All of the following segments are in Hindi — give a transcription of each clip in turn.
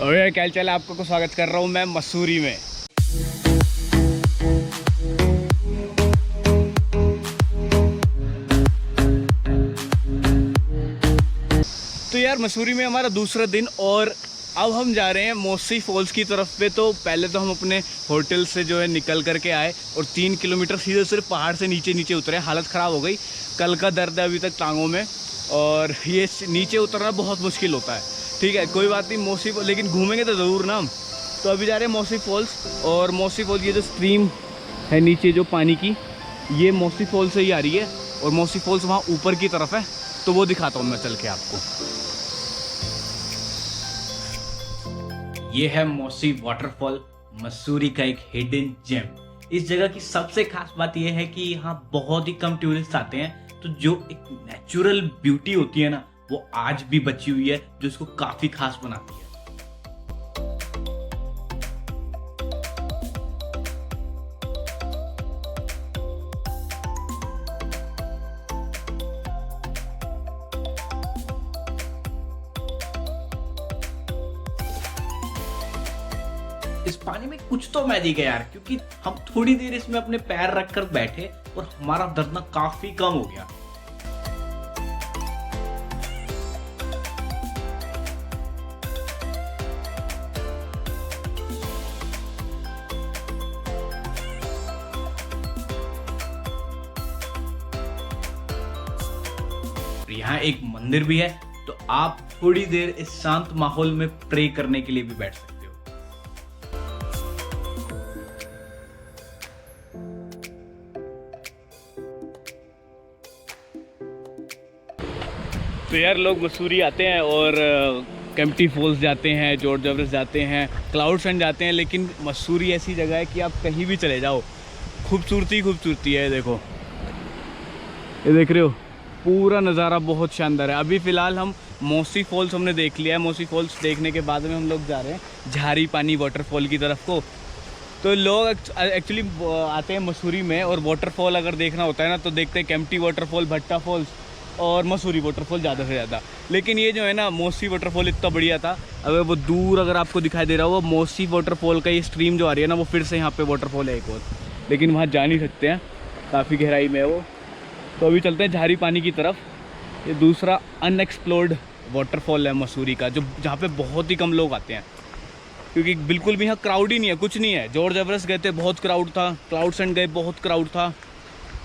और क्या चल, आपको स्वागत कर रहा हूँ मैं मसूरी में। तो यार मसूरी में हमारा दूसरा दिन और अब हम जा रहे हैं मोसी फॉल्स की तरफ पे। तो पहले तो हम अपने होटल से जो है निकल करके आए और 3 किलोमीटर सीधे सिर्फ पहाड़ से नीचे नीचे उतरे। हालत ख़राब हो गई, कल का दर्द है अभी तक टांगों में, और ये नीचे उतरना बहुत मुश्किल होता है। ठीक है, कोई बात नहीं, मोसी, लेकिन घूमेंगे तो ज़रूर ना हम। तो अभी जा रहे हैं मोसी फॉल्स। और मोसी फॉल्स, ये जो स्ट्रीम है नीचे जो पानी की, ये मोसी फॉल्स से ही आ रही है। और मोसी फॉल्स वहाँ ऊपर की तरफ है, तो वो दिखाता हूँ मैं चल के आपको। ये है मोसी वाटरफॉल, मसूरी का एक हिडन जेम। इस जगह की सबसे खास बात यह है कि यहाँ बहुत ही कम टूरिस्ट आते हैं, तो जो एक नेचुरल ब्यूटी होती है ना, वो आज भी बची हुई है, जो इसको काफी खास बनाती है। इस पानी में कुछ तो मैजिक है यार, क्योंकि हम थोड़ी देर इसमें अपने पैर रखकर बैठे और हमारा दर्द ना काफी कम हो गया। यहाँ एक मंदिर भी है, तो आप थोड़ी देर इस शांत माहौल में प्रे करने के लिए भी बैठ सकते हो। तो यार लोग मसूरी आते हैं और केम्प्टी फॉल्स जाते हैं, जॉर्ज एवरेस्ट जाते हैं, क्लाउड्स जाते हैं, लेकिन मसूरी ऐसी जगह है कि आप कहीं भी चले जाओ, खूबसूरती खूबसूरती है। देखो, ये देख रहे हो, पूरा नज़ारा बहुत शानदार है। अभी फ़िलहाल हम मोसी फॉल्स हमने देख लिया है। मोसी फॉल्स देखने के बाद में हम लोग जा रहे हैं झारी पानी वाटरफॉल की तरफ को। तो लोग एक्चुअली आते हैं मसूरी में, और वाटरफॉल अगर देखना होता है ना, तो देखते हैं केम्प्टी वाटरफॉल, भट्टा फॉल्स और मसूरी वाटरफॉल ज़्यादा से ज़्यादा। लेकिन ये जो है ना, मोसी वाटरफॉल इतना बढ़िया था। अगर वो दूर अगर आपको दिखाई दे रहा हो, वो मोसी वाटरफॉल का ये स्ट्रीम जो आ रही है ना, वो फिर से यहाँ पे वाटरफॉल है एक और, लेकिन वहाँ जा नहीं सकते हैं, काफ़ी गहराई में है वो। तो अभी चलते हैं झारी पानी की तरफ। ये दूसरा अनएक्सप्लोर्ड वाटरफॉल है मसूरी का, जो जहाँ पे बहुत ही कम लोग आते हैं, क्योंकि बिल्कुल भी यहाँ क्राउड ही नहीं है, कुछ नहीं है। जॉर्ज एवरेस्ट गए थे, बहुत क्राउड था। क्लाउड्स गए, बहुत क्राउड था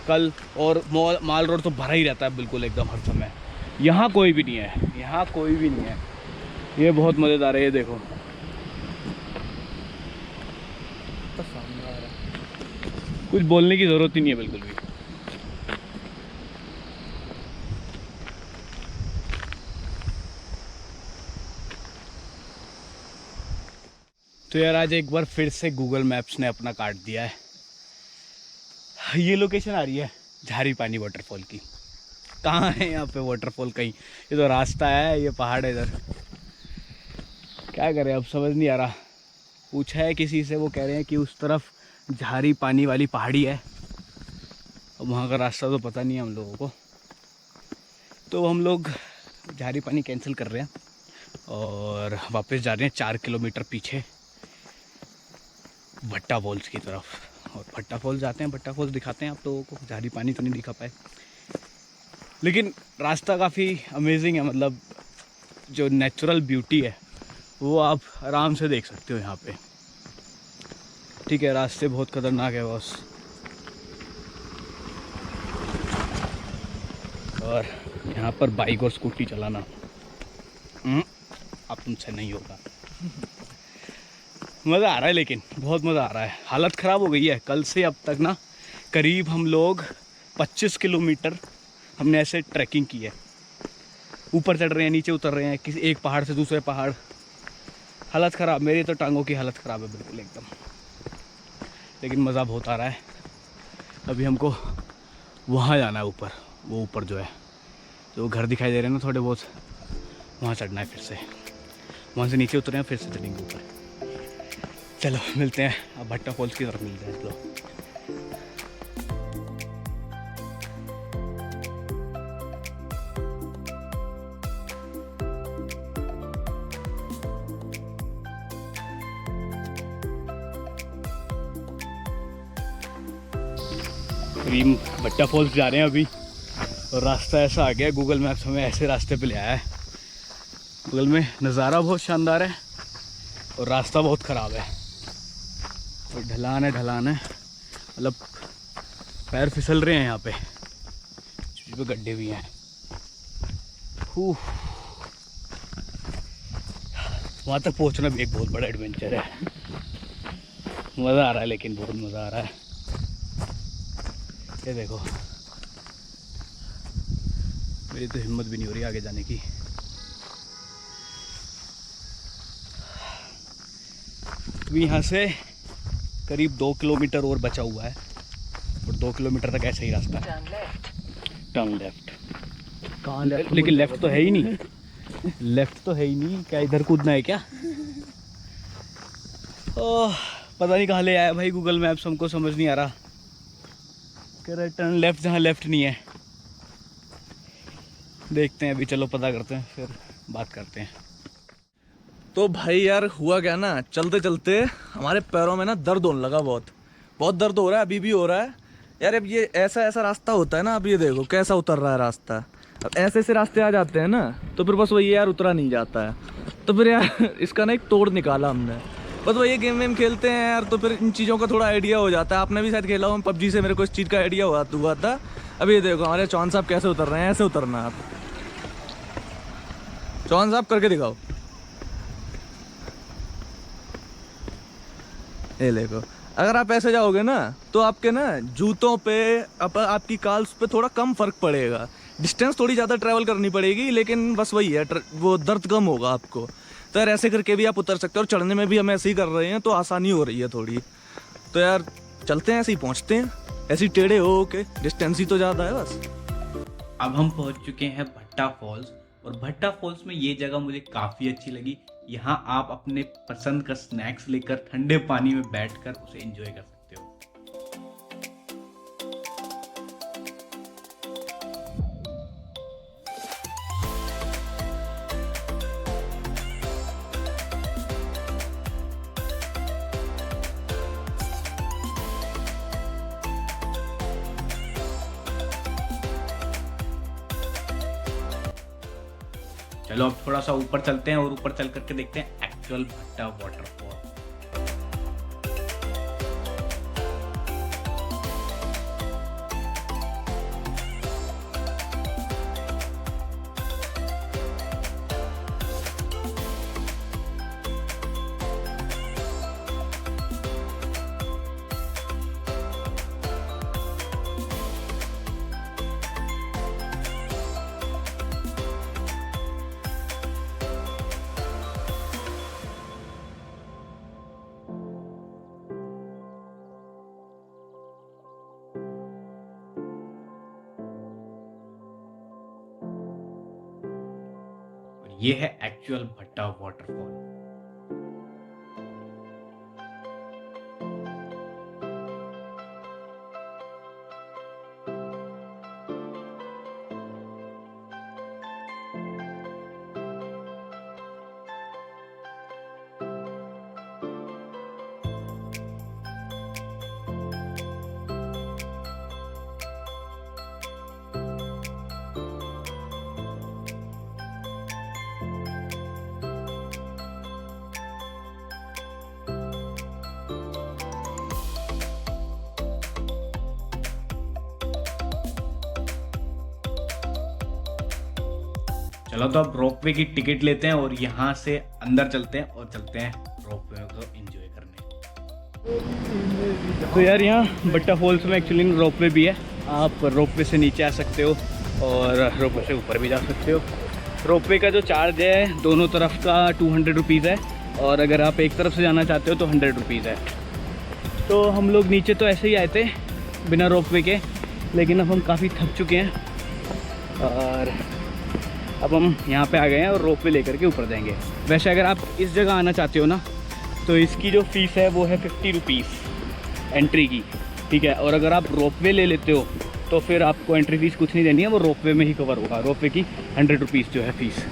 कल। और माल रोड तो भरा ही रहता है बिल्कुल एकदम हर समय। यहाँ कोई भी नहीं है, यहाँ कोई भी नहीं है। ये बहुत मज़ेदार है, ये देखो। कुछ बोलने की ज़रूरत ही नहीं है बिल्कुल भी। तो यार आज एक बार फिर से गूगल मैप्स ने अपना काट दिया है। ये लोकेशन आ रही है झारी पानी वाटरफॉल की। कहाँ है यहाँ पे वाटरफॉल? कहीं, ये तो रास्ता है, ये पहाड़ है इधर। क्या करें, अब समझ नहीं आ रहा। पूछा है किसी से, वो कह रहे हैं कि उस तरफ झारी पानी वाली पहाड़ी है। अब वहाँ का रास्ता तो पता नहीं है हम लोगों को, तो हम लोग झारी पानी कैंसिल कर रहे हैं और वापस जा रहे हैं 4 किलोमीटर पीछे भट्टा फॉल्स की तरफ। और भट्टा फॉल्स जाते हैं, भट्टा फॉल्स दिखाते हैं आप लोगों को। झारी पानी तो नहीं दिखा पाए, लेकिन रास्ता काफ़ी अमेजिंग है। मतलब जो नेचुरल ब्यूटी है वो आप आराम से देख सकते हो यहाँ पे। ठीक है, रास्ते बहुत खतरनाक है बॉस, और यहाँ पर बाइक और स्कूटी चलाना अब तुमसे नहीं होगा। मज़ा आ रहा है, लेकिन बहुत मज़ा आ रहा है। हालत ख़राब हो गई है कल से अब तक ना। करीब हम लोग 25 किलोमीटर हमने ऐसे ट्रैकिंग की है। ऊपर चढ़ रहे हैं, नीचे उतर रहे हैं, किसी एक पहाड़ से दूसरे पहाड़। हालत ख़राब, मेरी तो टांगों की हालत ख़राब है बिल्कुल एकदम, लेकिन मज़ा बहुत आ रहा है। अभी हमको वहाँ जाना है ऊपर, वो ऊपर जो है, जो घर दिखाई दे रहे हैं ना थोड़े बहुत, वहाँ चढ़ना है फिर से। वहाँ से नीचे उतरे हैं, फिर से चढ़ेंगे ऊपर। चलो मिलते हैं, अब भट्टा फॉल्स की तरफ मिलते हैं। चलो। अभी भट्टा फॉल्स जा रहे हैं अभी, और रास्ता ऐसा आ गया, गूगल मैप्स हमें ऐसे रास्ते पे ले आया है। बगल में नज़ारा बहुत शानदार है और रास्ता बहुत ख़राब है, और ढलान है, मतलब पैर फिसल रहे हैं यहाँ पे, गड्ढे भी हैं। वहाँ तक पहुँचना भी एक बहुत बड़ा एडवेंचर है। मज़ा आ रहा है, लेकिन बहुत मज़ा आ रहा है। ये देखो, मेरी तो हिम्मत भी नहीं हो रही आगे जाने की। अभी यहाँ से करीब 2 किलोमीटर और बचा हुआ है, और 2 किलोमीटर तक ऐसा ही रास्ता है। Turn left. कहाँ लेफ्ट? लेकिन लेफ्ट तो है ही नहीं। लेफ्ट तो है ही नहीं, क्या इधर कूदना है क्या? ओह, पता नहीं कहाँ ले आया भाई गूगल मैप्स, हमको समझ नहीं आ रहा। कह रहा टर्न लेफ्ट, जहाँ लेफ्ट नहीं है। देखते हैं अभी, चलो पता करते हैं, फिर बात करते हैं। तो भाई यार हुआ क्या ना, चलते चलते हमारे पैरों में ना दर्द होने लगा, बहुत दर्द हो रहा है, अभी भी हो रहा है यार। अब ये ऐसा रास्ता होता है ना, अब ये देखो कैसा उतर रहा है रास्ता। अब ऐसे रास्ते आ जाते हैं ना, तो फिर बस वही यार उतरा नहीं जाता है। तो फिर यार इसका ना एक तोड़ निकाला हमने, बस वही गेम वेम खेलते हैं यार, तो फिर इन चीज़ों का थोड़ा आइडिया हो जाता है। आपने भी शायद खेला हो, PUBG से मेरे को इस चीज़ का आइडिया हुआ था। अब ये देखो हमारे चौहान साहब कैसे उतर रहे हैं, ऐसे उतरना। आप चौहान साहब करके दिखाओ, ये देखो। अगर आप ऐसे जाओगे ना, तो आपके ना जूतों पे, आपकी काल्स पे थोड़ा कम फर्क पड़ेगा, डिस्टेंस थोड़ी ज़्यादा ट्रैवल करनी पड़ेगी, लेकिन बस वही है, वो दर्द कम होगा आपको। तो यार ऐसे करके भी आप उतर सकते हो, और चढ़ने में भी हम ऐसे ही कर रहे हैं, तो आसानी हो रही है थोड़ी। तो यार चलते हैं, ऐसे ही पहुँचते हैं, ऐसे ही टेढ़े हो के, डिस्टेंस ही तो ज़्यादा है बस। अब हम पहुंच चुके हैं भट्टा फॉल्स, और भट्टा फॉल्स में ये जगह मुझे काफ़ी अच्छी लगी। यहाँ आप अपने पसंद का स्नैक्स लेकर ठंडे पानी में बैठकर उसे एंजॉय कर सकते हो। चलो अब थोड़ा सा ऊपर चलते हैं, और ऊपर चल करके देखते हैं एक्चुअल भट्टा वाटरफॉल। ये है एक्चुअल भट्टा वाटरफॉल। चलो तो अब रोपवे की टिकट लेते हैं, और यहाँ से अंदर चलते हैं, और चलते हैं रोपवे को एंजॉय करने। तो यार यहाँ भट्टा फॉल्स में एक्चुअली रोपवे भी है, आप रोपवे से नीचे आ सकते हो और रोपवे से ऊपर भी जा सकते हो। रोपवे का जो चार्ज है दोनों तरफ का 200 रुपीज़ है, और अगर आप एक तरफ से जाना चाहते हो तो 100 रुपीज़ है। तो हम लोग नीचे तो ऐसे ही आए थे बिना रोपवे के, लेकिन अब हम काफ़ी थक चुके हैं, और अब हम यहाँ पे आ गए हैं और रोपवे लेकर के ऊपर जाएंगे। वैसे अगर आप इस जगह आना चाहते हो ना, तो इसकी जो फ़ीस है वो है 50 रुपीज़ एंट्री की, ठीक है। और अगर आप रोपवे ले लेते हो तो फिर आपको एंट्री फ़ीस कुछ नहीं देनी है, वो रोपवे में ही कवर होगा। रोपवे की 100 रुपीज़ जो है फ़ीस।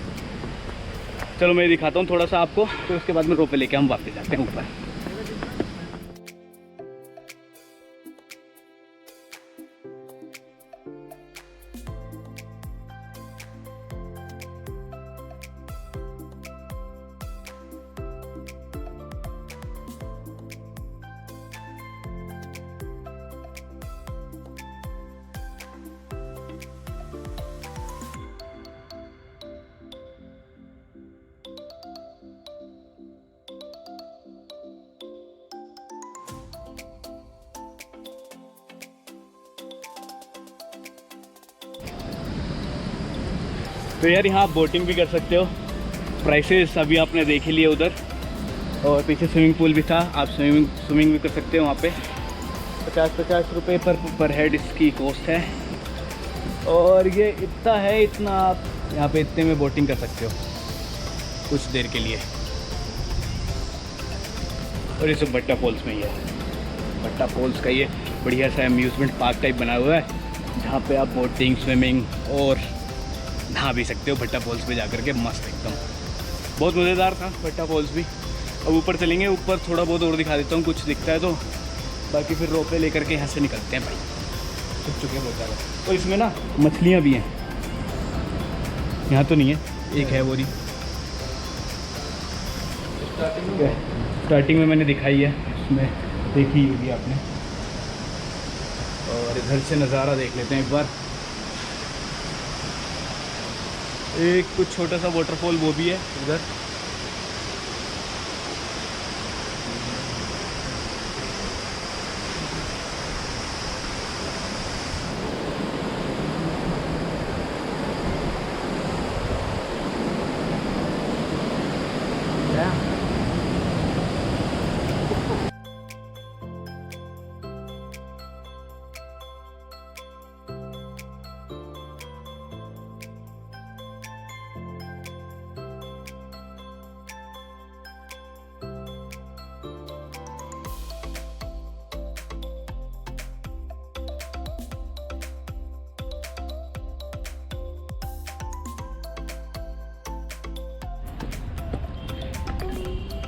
चलो मैं दिखाता हूँ थोड़ा सा आपको, फिर उसके बाद में रोपवे लेके हम वापस जाते हैं ऊपर। तो यार यहाँ आप बोटिंग भी कर सकते हो। प्राइसेस अभी आपने देख ही लिए उधर, और पीछे स्विमिंग पूल भी था, आप स्विमिंग भी कर सकते हो वहाँ पे। 50 रुपये पर हेड इसकी कॉस्ट है। और ये इतना है, इतना आप यहाँ पे इतने में बोटिंग कर सकते हो कुछ देर के लिए। और ये सब भट्टा फॉल्स में ही है। भट्टा फॉल्स का ये बढ़िया सा अम्यूज़मेंट पार्क टाइप बना हुआ है, जहाँ पे आप बोटिंग, स्विमिंग और नहा भी सकते हो भट्टा फॉल्स पे जाकर के। मस्त एकदम, बहुत मज़ेदार था भट्टा फॉल्स भी। अब ऊपर चलेंगे, ऊपर थोड़ा बहुत और दिखा देता हूँ, कुछ दिखता है तो, बाकी फिर रोपे लेकर के यहाँ से निकलते हैं भाई। थक चुके हैं बहुत ज़्यादा। तो इसमें ना मछलियाँ भी हैं, यहाँ तो नहीं है, एक है वो नहीं, स्टार्टिंग में मैंने दिखाई है, उसमें देखी होगी आपने। और इधर से नज़ारा देख लेते हैं एक बार। एक कुछ छोटा सा वाटरफॉल वो भी है उधर।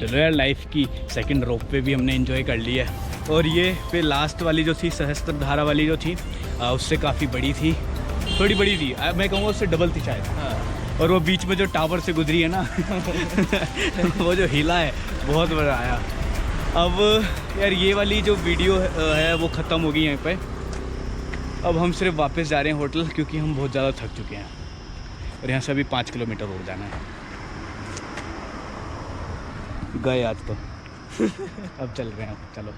चलो यार, लाइफ की सेकंड रोप पे भी हमने एंजॉय कर लिया है। और ये फिर लास्ट वाली जो थी, सहस्त्रधारा वाली जो थी, उससे काफ़ी बड़ी थी, थोड़ी बड़ी थी, मैं कहूँगा उससे डबल थी शायद। हाँ। और वो बीच में जो टावर से गुजरी है ना वो जो हिला है, बहुत मज़ा आया। अब यार ये वाली जो वीडियो है वो ख़त्म हो गई यहाँ पे। अब हम सिर्फ वापस जा रहे हैं होटल, क्योंकि हम बहुत ज़्यादा थक चुके हैं और यहाँ से अभी 5 किलोमीटर और जाना है। गए आज तो अब चल रहे हैं, चलो।